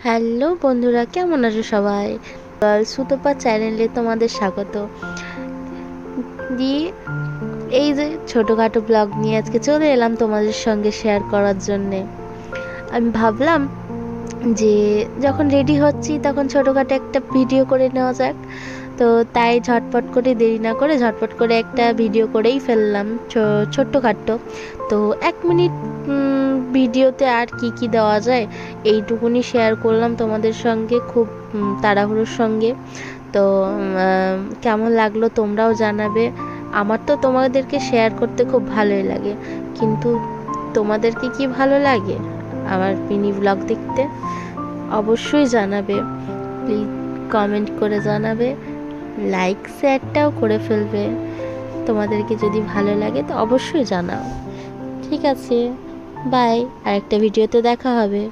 Hello বন্ধুরা, কেমন আছো সবাই? সুতপা চ্যানেলে তোমাদের স্বাগত। দিয়ে এই যে ছোটোখাটো ব্লগ নিয়ে আজকে চলে এলাম তোমাদের সঙ্গে শেয়ার করার জন্যে। আমি ভাবলাম যে যখন রেডি হচ্ছি তখন ছোটোখাটো একটা ভিডিও করে নেওয়া যাক। তো তাই ঝটপট করে দেরি না করে ঝটপট করে একটা ভিডিও করেই ফেললাম, ছোট্টখাট্টো। তো 1 মিনিট ভিডিওতে আর কি দেওয়া যায় এইটুকুনি শেয়ার করলাম তোমাদের সঙ্গে, খুব তাড়াহুড়োর সঙ্গে। তো কেমন লাগলো তোমরাও জানাবে। আমার তো তোমাদেরকে শেয়ার করতে খুব ভালোই লাগে, কিন্তু তোমাদেরকে কি ভালো লাগে আমার মিনি ব্লগ দেখতে? অবশ্যই জানাবে, প্লিজ কমেন্ট করে জানাবে, লাইক শেয়ারটাও করে ফেলবে। তোমাদেরকে যদি ভালো লাগে তো অবশ্যই জানাও। ঠিক আছে, বাই, আরেকটা ভিডিওতে দেখা হবে।